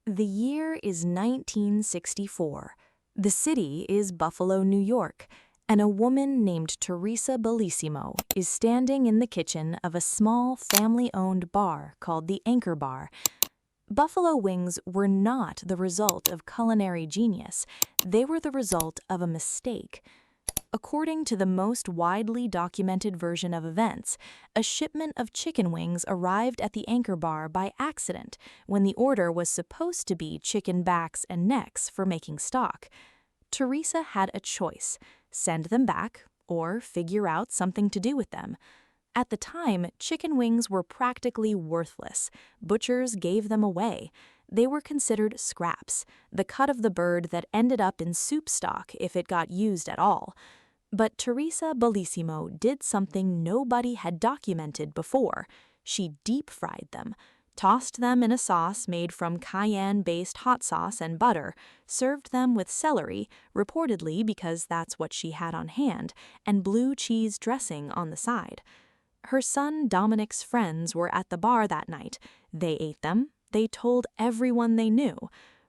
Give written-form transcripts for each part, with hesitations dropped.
The year is 1964. The city is Buffalo, New York, and a woman named Teressa Bellissima is standing in the kitchen of a small family-owned bar called the Anchor Bar. Buffalo wings were not the result of culinary genius. They were the result of a mistake. According to the most widely documented version of events, a shipment of chicken wings arrived at the Anchor Bar by accident when the order was supposed to be chicken backs and necks for making stock. Teressa had a choice: send them back or figure out something to do with them. At the time, chicken wings were practically worthless. Butchers gave them away. They were considered scraps, the cut of the bird that ended up in soup stock if it got used at all. But Teressa Bellissima did something nobody had documented before. She deep-fried them, tossed them in a sauce made from cayenne-based hot sauce and butter, served them with celery, reportedly because that's what she had on hand, and blue cheese dressing on the side. Her son Dominic's friends were at the bar that night. They ate them. They told everyone they knew.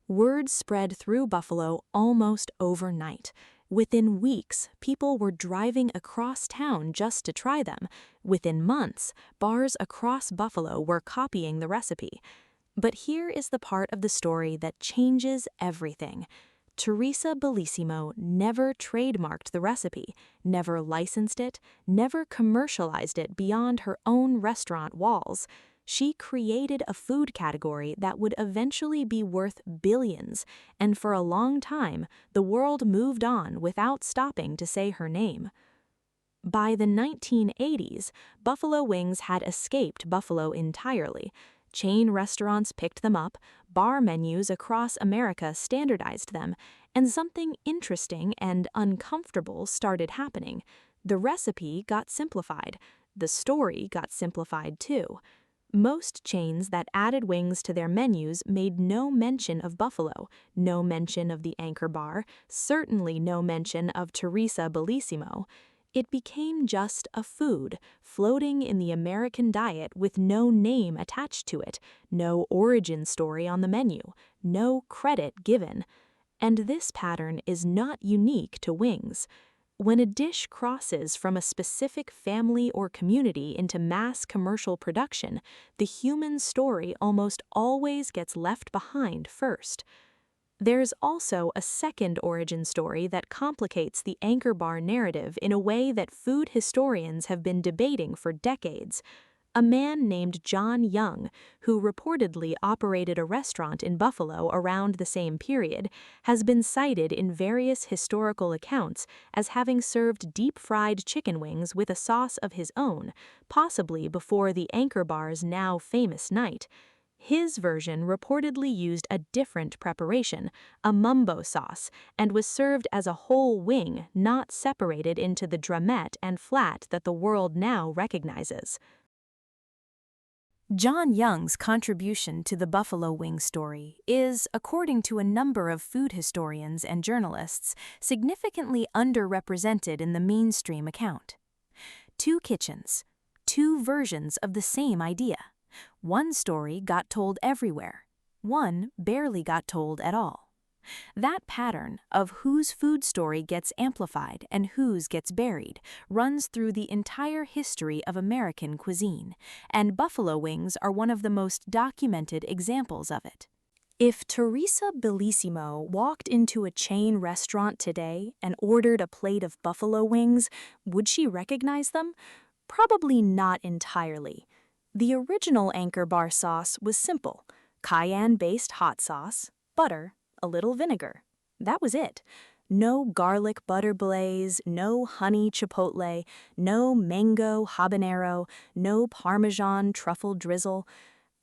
Word spread through Buffalo almost overnight. Within weeks, people were driving across town just to try them. Within months, bars across Buffalo were copying the recipe. But here is the part of the story that changes everything. Teressa Bellissima never trademarked the recipe, never licensed it, never commercialized it beyond her own restaurant walls. She created a food category that would eventually be worth billions, and for a long time, the world moved on without stopping to say her name. By the 1980s, buffalo wings had escaped Buffalo entirely. Chain restaurants picked them up, bar menus across America standardized them, and something interesting and uncomfortable started happening. The recipe got simplified. The story got simplified too. Most chains that added wings to their menus made no mention of Buffalo, no mention of the Anchor Bar, certainly no mention of Teressa Bellissima. It became just a food, floating in the American diet with no name attached to it, no origin story on the menu, no credit given. And this pattern is not unique to wings. When a dish crosses from a specific family or community into mass commercial production, the human story almost always gets left behind first. There's also a second origin story that complicates the Anchor Bar narrative in a way that food historians have been debating for decades. A man named John Young, who reportedly operated a restaurant in Buffalo around the same period, has been cited in various historical accounts as having served deep-fried chicken wings with a sauce of his own, possibly before the Anchor Bar's now famous night. His version reportedly used a different preparation, a mumbo sauce, and was served as a whole wing, not separated into the drumette and flat that the world now recognizes. John Young's contribution to the buffalo wing story is, according to a number of food historians and journalists, significantly underrepresented in the mainstream account. Two kitchens, two versions of the same idea. One story got told everywhere, one barely got told at all. That pattern of whose food story gets amplified and whose gets buried runs through the entire history of American cuisine, and buffalo wings are one of the most documented examples of it. If Teressa Bellissima walked into a chain restaurant today and ordered a plate of buffalo wings, would she recognize them? Probably not entirely. The original Anchor Bar sauce was simple: cayenne-based hot sauce, butter, a little vinegar. That was it. No garlic butter glaze, no honey chipotle, no mango habanero, no Parmesan truffle drizzle.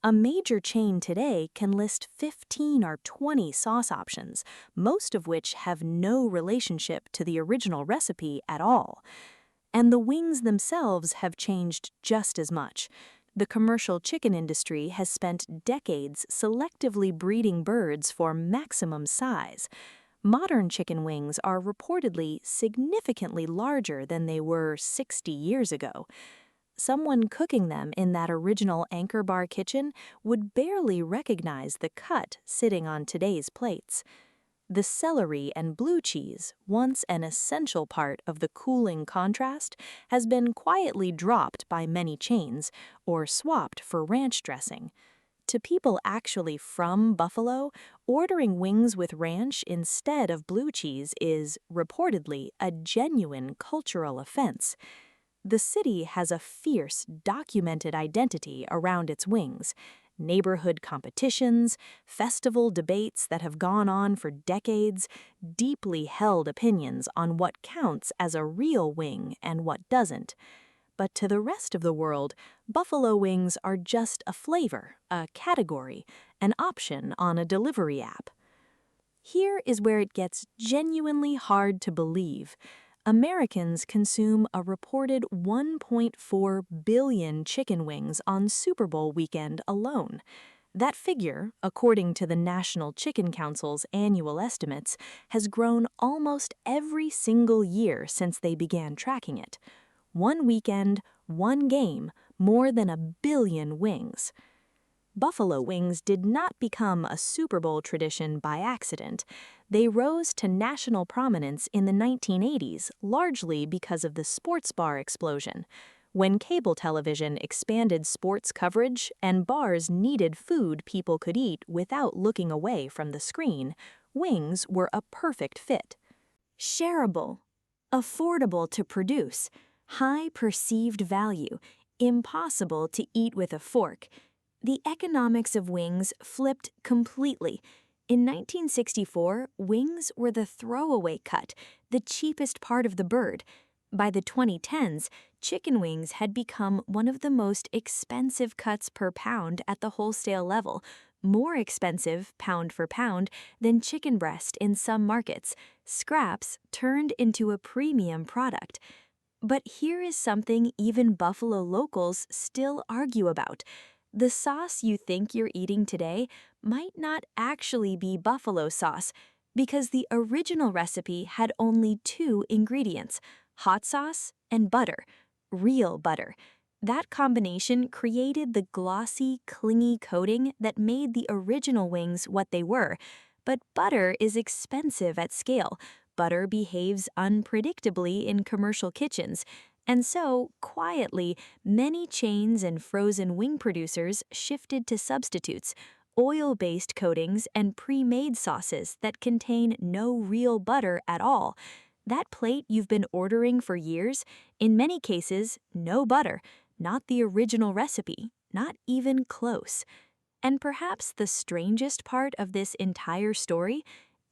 A major chain today can list 15 or 20 sauce options, most of which have no relationship to the original recipe at all. And the wings themselves have changed just as much. The commercial chicken industry has spent decades selectively breeding birds for maximum size. Modern chicken wings are reportedly significantly larger than they were 60 years ago. someone cooking them in that original Anchor Bar kitchen would barely recognize the cut sitting on today's plates. The celery and blue cheese, once an essential part of the cooling contrast, has been quietly dropped by many chains or swapped for ranch dressing. To people actually from Buffalo, ordering wings with ranch instead of blue cheese is, reportedly, a genuine cultural offense. The city has a fierce, documented identity around its wings. Neighborhood competitions, festival debates that have gone on for decades, deeply held opinions on what counts as a real wing and what doesn't. But to the rest of the world, buffalo wings are just a flavor, a category, an option on a delivery app. Here is where it gets genuinely hard to believe. Americans consume a reported 1.4 billion chicken wings on Super Bowl weekend alone. That figure, according to the National Chicken Council's annual estimates, has grown almost every single year since they began tracking it. One weekend, one game, more than 1 billion wings. Buffalo wings did not become a Super Bowl tradition by accident. They rose to national prominence in the 1980s, largely because of the sports bar explosion. When cable television expanded sports coverage and bars needed food people could eat without looking away from the screen, wings were a perfect fit. Shareable, affordable to produce, high perceived value, impossible to eat with a fork. The economics of wings flipped completely. In 1964, wings were the throwaway cut, the cheapest part of the bird. By the 2010s, chicken wings had become one of the most expensive cuts per pound at the wholesale level, more expensive, pound for pound, than chicken breast in some markets. Scraps turned into a premium product. But here is something even Buffalo locals still argue about. The sauce you think you're eating today might not actually be buffalo sauce, because the original recipe had only 2 ingredients: hot sauce and butter, real butter. That combination created the glossy, clingy coating that made the original wings what they were. But butter is expensive at scale. Butter behaves unpredictably in commercial kitchens. And so, quietly, many chains and frozen wing producers shifted to substitutes, oil-based coatings and pre-made sauces that contain no real butter at all. That plate you've been ordering for years, in many cases, no butter, not the original recipe, not even close. And perhaps the strangest part of this entire story,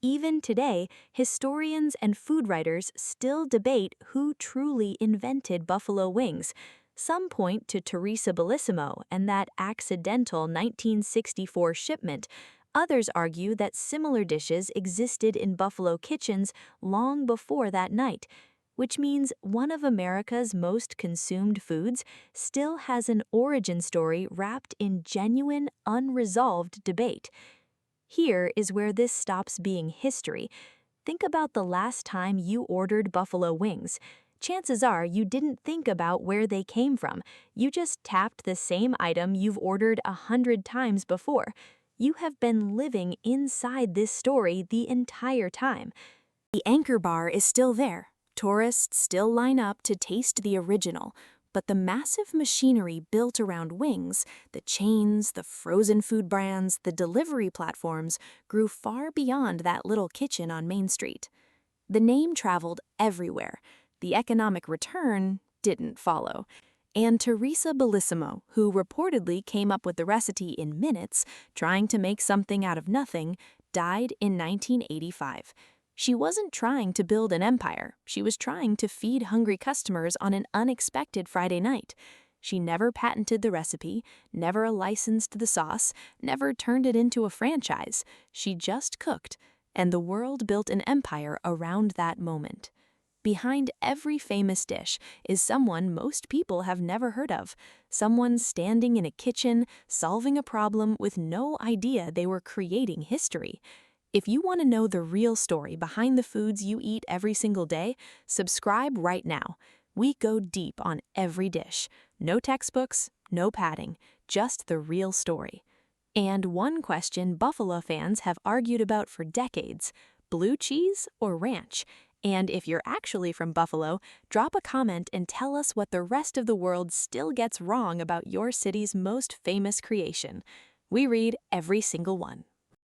even today, historians and food writers still debate who truly invented buffalo wings. Some point to Teressa Bellissima and that accidental 1964 shipment. Others argue that similar dishes existed in buffalo kitchens long before that night, which means one of America's most consumed foods still has an origin story wrapped in genuine, unresolved debate. Here is where this stops being history. Think about the last time you ordered buffalo wings. Chances are you didn't think about where they came from. You just tapped the same item you've ordered 100 times before. You have been living inside this story the entire time. The Anchor Bar is still there. Tourists still line up to taste the original. But the massive machinery built around wings, the chains, the frozen food brands, the delivery platforms, grew far beyond that little kitchen on Main Street. The name traveled everywhere. The economic return didn't follow. And Teressa Bellissima, who reportedly came up with the recipe in minutes, trying to make something out of nothing, died in 1985. She wasn't trying to build an empire. She was trying to feed hungry customers on an unexpected Friday night. She never patented the recipe, never licensed the sauce, never turned it into a franchise. She just cooked, and the world built an empire around that moment. Behind every famous dish is someone most people have never heard of, someone standing in a kitchen, solving a problem with no idea they were creating history. If you want to know the real story behind the foods you eat every single day, subscribe right now. We go deep on every dish. No textbooks, no padding, just the real story. And one question Buffalo fans have argued about for decades: blue cheese or ranch? And if you're actually from Buffalo, drop a comment and tell us what the rest of the world still gets wrong about your city's most famous creation. We read every single one.